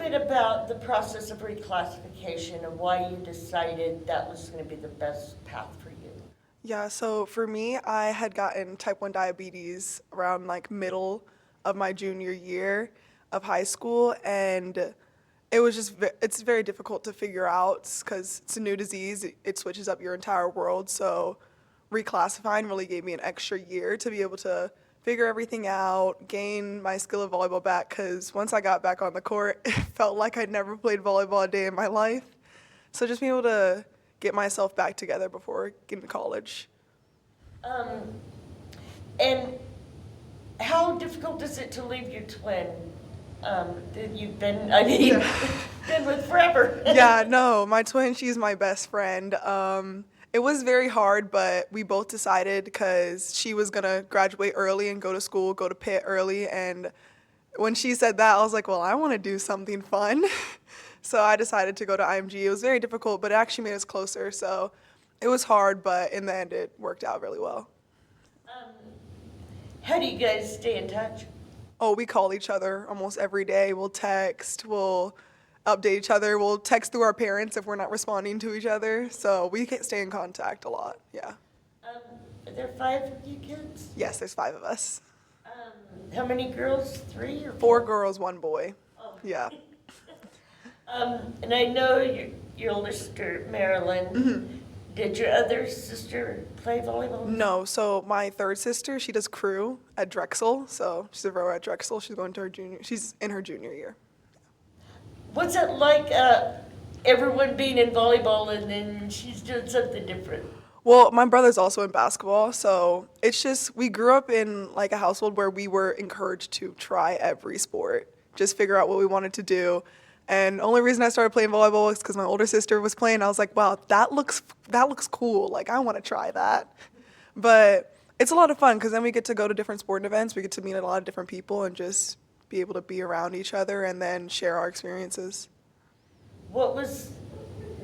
bit about the process of reclassification and why you decided that was going to be the best path for you. Yeah, so for me, I had gotten type 1 diabetes around like middle of my junior year of high school, and it was just it's very difficult to figure out because it's a new disease. It switches up your entire world. So reclassifying really gave me an extra year to be able to figure everything out, gain my skill of volleyball back, because once I got back on the court, it felt like I'd never played volleyball a day in my life. So just being able to get myself back together before getting to college. Um, and how difficult is it to leave your twin that you've been, I mean, been with forever? Yeah, no, my twin, she's my best friend. It was very hard, but we both decided because she was gonna graduate early and go to school, go to Pitt early, and when she said that, I was like, well, I want to do something fun. So I decided to go to IMG. It was very difficult, but it actually made us closer. So it was hard, but in the end, it worked out really well. Um, how do you guys stay in touch? Oh, we call each other almost every day. We'll text, we'll update each other, we'll text through our parents if we're not responding to each other. So we can stay in contact a lot, yeah. Are there 5 of you kids? Yes, there's 5 of us. How many girls? 3 or 4 girls, 1 boy. Oh. Yeah. And I know your older sister, Marilyn. Mm-hmm. Did your other sister play volleyball? No, so my third sister, she does crew at Drexel. So she's a rower at Drexel. She's going to her she's in her junior year. What's it like, everyone being in volleyball and then she's doing something different? Well, my brother's also in basketball, so it's just we grew up in like a household where we were encouraged to try every sport, just figure out what we wanted to do. And the only reason I started playing volleyball was because my older sister was playing. I was like, wow, that looks cool. Like I want to try that. But it's a lot of fun because then we get to go to different sporting events. We get to meet a lot of different people and just be able to be around each other and then share our experiences. What was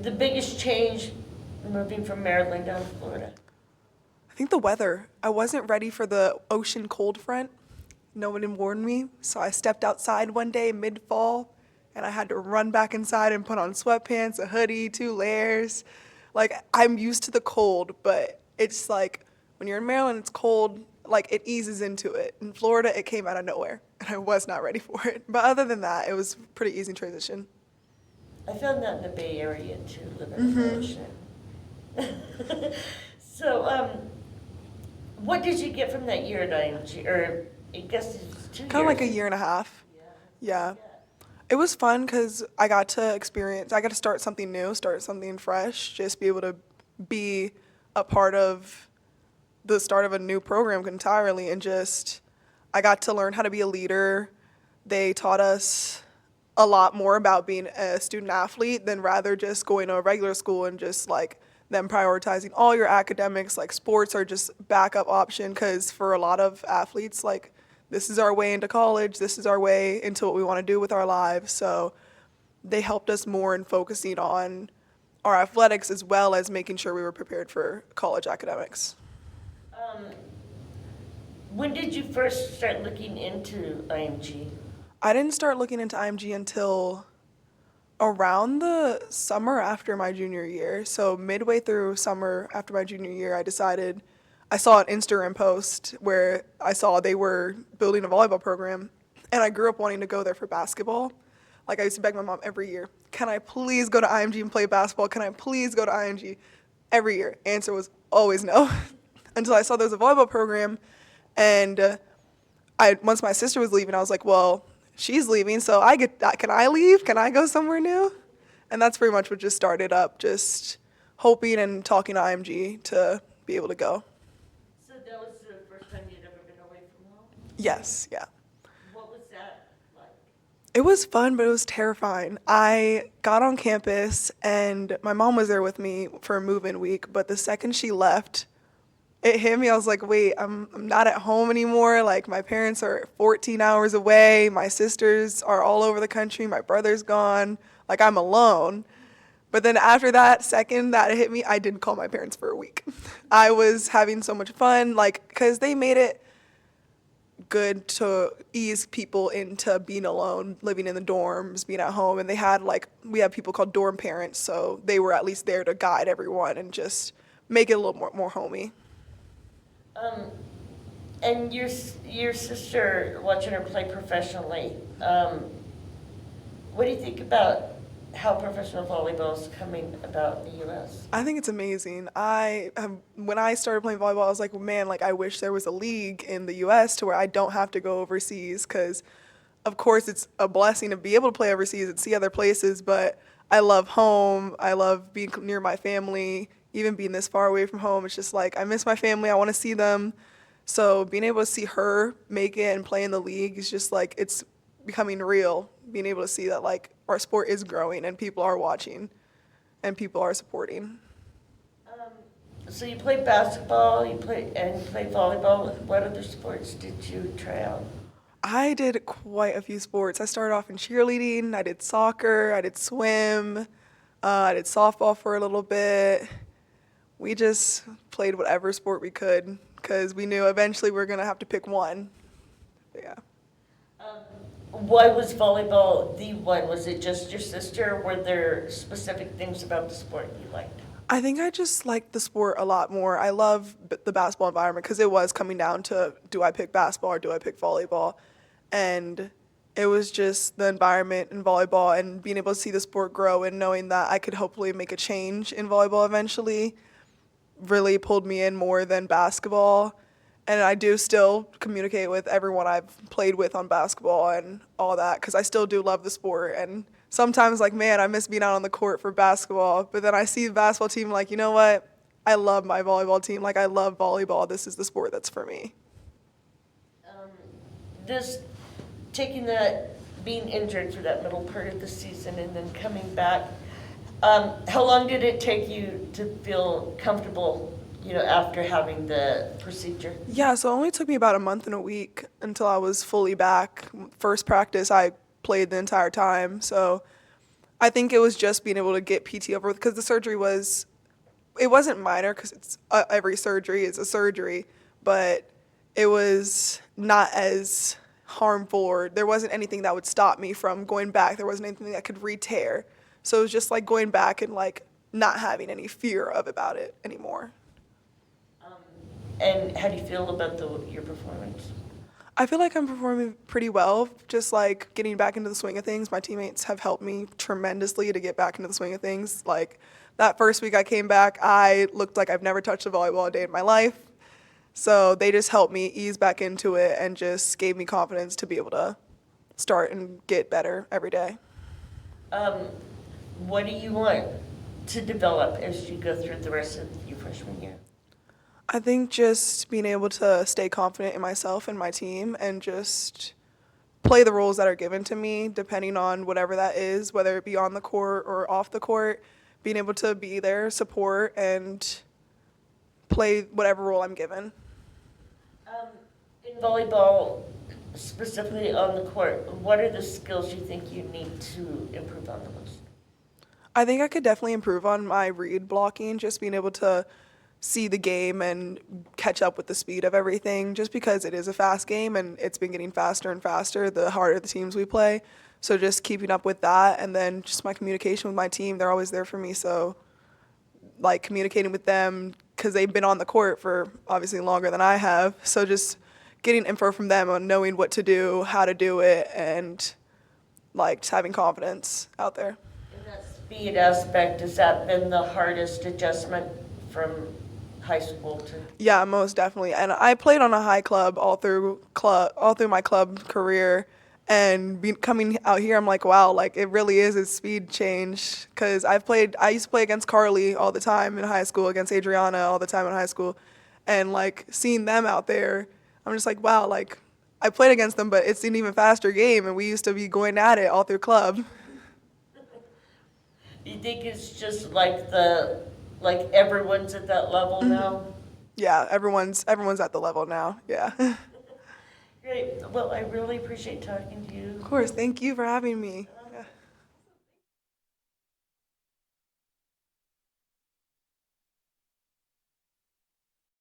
the biggest change moving from Maryland down to Florida? I think the weather. I wasn't ready for the ocean cold front. No one had warned me, so I stepped outside one day mid-fall, and I had to run back inside and put on sweatpants, a hoodie, 2 layers. Like, I'm used to the cold, but it's like when you're in Maryland, it's cold, like it eases into it. In Florida, it came out of nowhere, and I was not ready for it. But other than that, it was pretty easy transition. I found that in the Bay Area too, living in the ocean. So, what did you get from that year at IMG? Or I guess it's 2 years. Kind of like a year and a half. Yeah. It was fun because I got to start something new, start something fresh, just be able to be a part of the start of a new program entirely. And just, I got to learn how to be a leader. They taught us a lot more about being a student athlete than rather just going to a regular school and just like them prioritizing all your academics. Like sports are just backup option because for a lot of athletes, like this is our way into college, this is our way into what we want to do with our lives. So they helped us more in focusing on our athletics as well as making sure we were prepared for college academics. When did you first start looking into IMG? I didn't start looking into IMG until around the summer after my junior year. So midway through summer after my junior year, I saw an Instagram post where I saw they were building a volleyball program, and I grew up wanting to go there for basketball. Like I used to beg my mom every year, can I please go to IMG and play basketball? Can I please go to IMG? Every year. Answer was always no. Until I saw there was a volleyball program, and once my sister was leaving, I was like, well, she's leaving, so I get that. Can I leave? Can I go somewhere new? And that's pretty much what just started up, just hoping and talking to IMG to be able to go. So that was the first time you'd ever been away from home? Yes, yeah. What was that like? It was fun, but it was terrifying. I got on campus, and my mom was there with me for a move-in week, but the second she left, it hit me. I was like, wait, I'm not at home anymore. Like, my parents are 14 hours away. My sisters are all over the country. My brother's gone. Like, I'm alone. But then after that second that hit me, I didn't call my parents for a week. I was having so much fun, like, because they made it good to ease people into being alone, living in the dorms, being at home. And they had we have people called dorm parents, so they were at least there to guide everyone and just make it a little more homey. And your sister, watching her play professionally, what do you think about how professional volleyball is coming about in the U.S.? I think it's amazing. When I started playing volleyball, I was like, man, I wish there was a league in the U.S. to where I don't have to go overseas, because of course it's a blessing to be able to play overseas and see other places, but I love home. I love being near my family, even being this far away from home. It's just I miss my family. I want to see them. So being able to see her make it and play in the league is just it's becoming real. Being able to see that our sport is growing and people are watching and people are supporting. So you played basketball, you played volleyball. What other sports did you try out? I did quite a few sports. I started off in cheerleading. I did soccer. I did swim. I did softball for a little bit. We just played whatever sport we could because we knew eventually we were going to have to pick one. But yeah. Why was volleyball the one? Was it just your sister, or were there specific things about the sport you liked? I think I just liked the sport a lot more. I love the basketball environment because it was coming down to, do I pick basketball or do I pick volleyball? And it was just the environment in volleyball and being able to see the sport grow and knowing that I could hopefully make a change in volleyball eventually really pulled me in more than basketball. And I do still communicate with everyone I've played with on basketball and all that because I still do love the sport. And sometimes man, I miss being out on the court for basketball. But then I see the basketball team you know what? I love my volleyball team. I love volleyball. This is the sport that's for me. This taking that, being injured for that middle part of the season and then coming back, how long did it take you to feel comfortable, after having the procedure? Yeah, so it only took me about a month and a week until I was fully back. First practice, I played the entire time. So I think it was just being able to get PT over because the surgery it wasn't minor because it's every surgery is a surgery, but it was not as harmful or there wasn't anything that would stop me from going back. There wasn't anything that could re-tear. So it was just going back and not having any fear about it anymore. And how do you feel about your performance? I feel like I'm performing pretty well, just getting back into the swing of things. My teammates have helped me tremendously to get back into the swing of things. That first week I came back, I looked like I've never touched a volleyball a day in my life. So they just helped me ease back into it and just gave me confidence to be able to start and get better every day. What do you want to develop as you go through the rest of your freshman year? I think just being able to stay confident in myself and my team and just play the roles that are given to me, depending on whatever that is, whether it be on the court or off the court, being able to be there, support, and play whatever role I'm given. In volleyball, specifically on the court, what are the skills you think you need to improve on the most? I think I could definitely improve on my read blocking, just being able to see the game and catch up with the speed of everything, just because it is a fast game and it's been getting faster and faster the harder the teams we play. So just keeping up with that, and then just my communication with my team, they're always there for me. So communicating with them because they've been on the court for obviously longer than I have. So just getting info from them on knowing what to do, how to do it, and just having confidence out there. And that speed aspect, has that been the hardest adjustment from high school to? Yeah, most definitely. And I played on a high club all through my club career, and coming out here, I'm wow, it really is a speed change. Because I used to play against Carly all the time in high school, against Adriana all the time in high school, and seeing them out there, I'm just wow, I played against them, but it's an even faster game, and we used to be going at it all through club. You think it's just everyone's at that level now? Yeah, everyone's at the level now. Yeah. Great. Well, I really appreciate talking to you. Of course. Thank you for having me.